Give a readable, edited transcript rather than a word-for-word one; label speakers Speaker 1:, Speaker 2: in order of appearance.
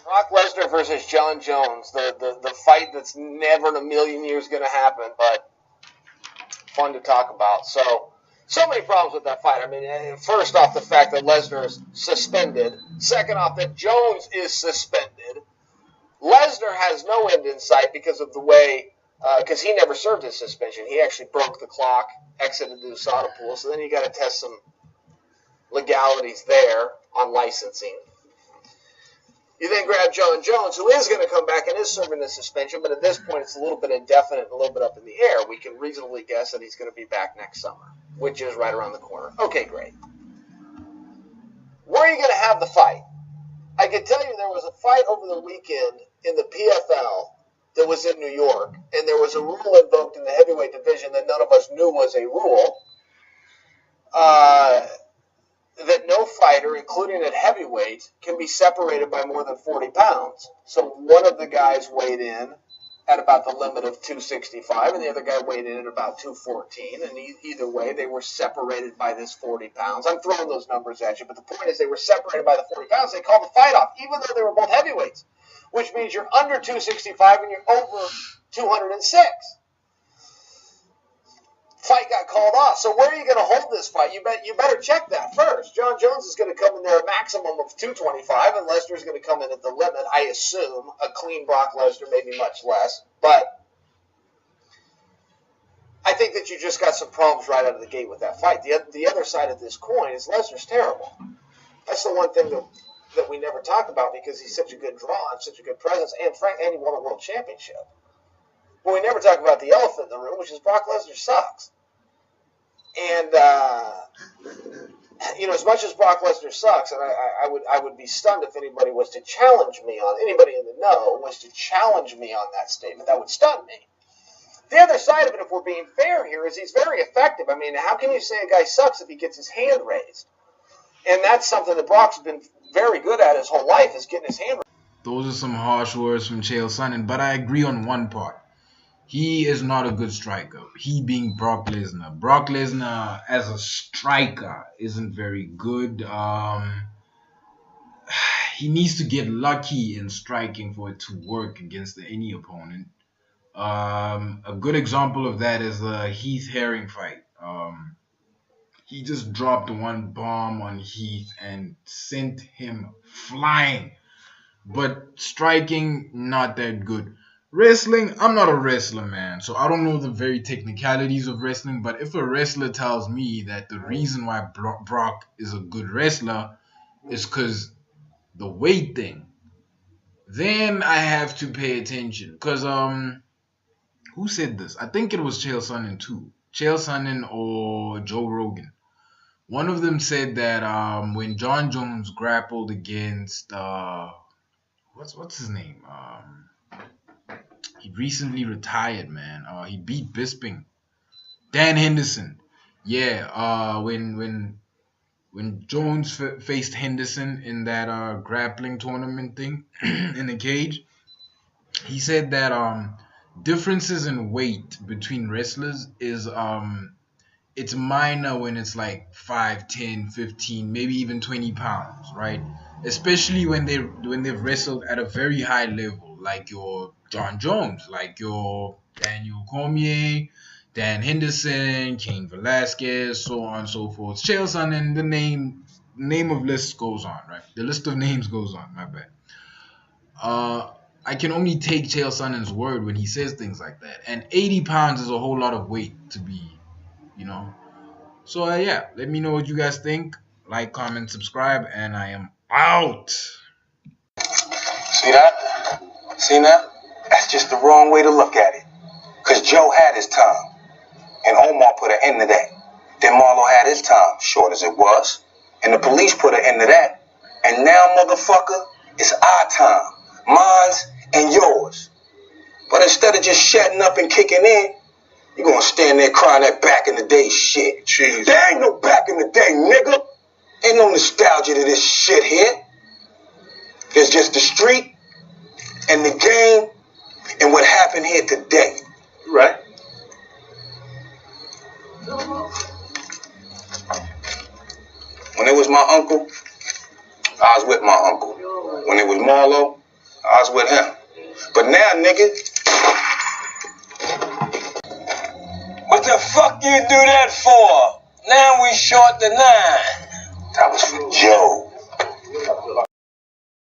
Speaker 1: Brock Lesnar versus John Jones, the fight that's never in a million years going to happen, but fun to talk about. So many problems with that fight. I mean, first off, the fact that Lesnar is suspended. Second off, that Jones is suspended. Lesnar has no end in sight because of the way, because he never served his suspension. He actually broke the clock, exited the USADA pool, so then you got to test some legalities there on licensing. You then grab John Jones, who is going to come back and is serving the suspension, but at this point it's a little bit indefinite, a little bit up in the air. We can reasonably guess that he's going to be back next summer, which is right around the corner. Okay, great. Where are you going to have the fight? I can tell you there was a fight over the weekend in the PFL that was in New York, and there was a rule invoked in the heavyweight division that none of us knew was a rule. That no fighter, including at heavyweight, can be separated by more than 40 pounds. So one of the guys weighed in at about the limit of 265, and the other guy weighed in at about 214. And either way, they were separated by this 40 pounds. I'm throwing those numbers at you, but the point is they were separated by the 40 pounds. They called the fight off, even though they were both heavyweights, which means you're under 265 and you're over 206. Fight got called off. So where are you going to hold this fight? You better check that first. John Jones is going to come in there a maximum of 225, and Lesnar is going to come in at the limit, I assume, a clean Brock Lesnar, maybe much less. But I think that you just got some problems right out of the gate with that fight. The other side of this coin is Lesnar's terrible. That's the one thing that we never talk about because he's such a good draw and such a good presence, and he won a world championship. But we never talk about the elephant in the room, which is Brock Lesnar sucks. And, as much as Brock Lesnar sucks, and I would be stunned if anybody was to challenge me anybody in the know was to challenge me on that statement. That would stun me. The other side of it, if we're being fair here, is he's very effective. I mean, how can you say a guy sucks if he gets his hand raised? And that's something that Brock's been very good at his whole life, is getting his hand raised.
Speaker 2: Those are some harsh words from Chael Sonnen, but I agree on one part. He is not a good striker. He being Brock Lesnar. Brock Lesnar as a striker isn't very good. He needs to get lucky in striking for it to work against any opponent. A good example of that is the Heath Herring fight. He just dropped one bomb on Heath and sent him flying. But striking, not that good. Wrestling, I'm not a wrestler, man, so I don't know the very technicalities of wrestling, but if a wrestler tells me that the reason why Brock is a good wrestler is because the weight thing, then I have to pay attention. Because, who said this? I think it was Chael Sonnen too. Chael Sonnen or Joe Rogan. One of them said that when John Jones grappled against, what's his name? He recently retired, man. He beat Bisping. Dan Henderson. Yeah, when Jones faced Henderson in that grappling tournament thing in the cage, he said that differences in weight between wrestlers is it's minor when it's like 5, 10, 15, maybe even 20 pounds, right? Especially when they've wrestled at a very high level, like your John Jones, like your Daniel Cormier, Dan Henderson, Cain Velasquez, so on and so forth. Chael Sonnen, the name of list goes on, right? The list of names goes on, my bad. I can only take Chael Sonnen's word when he says things like that. And 80 pounds is a whole lot of weight to be, So, yeah, let me know what you guys think. Like, comment, subscribe, and I am out.
Speaker 3: See that? See that? That's just the wrong way to look at it. Because Joe had his time, and Omar put an end to that. Then Marlo had his time, short as it was, and the police put an end to that. And now, motherfucker, it's our time. Mine's and yours. But instead of just shutting up and kicking in, you're going to stand there crying that back in the day shit. Jeez. There ain't no back in the day, nigga. Ain't no nostalgia to this shit here. There's just the street and the game and what happened here today. Right. When it was my uncle, I was with my uncle. When it was Marlo, I was with him. But now, nigga, what the fuck you do that for? Now we short the 9. That was for Joe.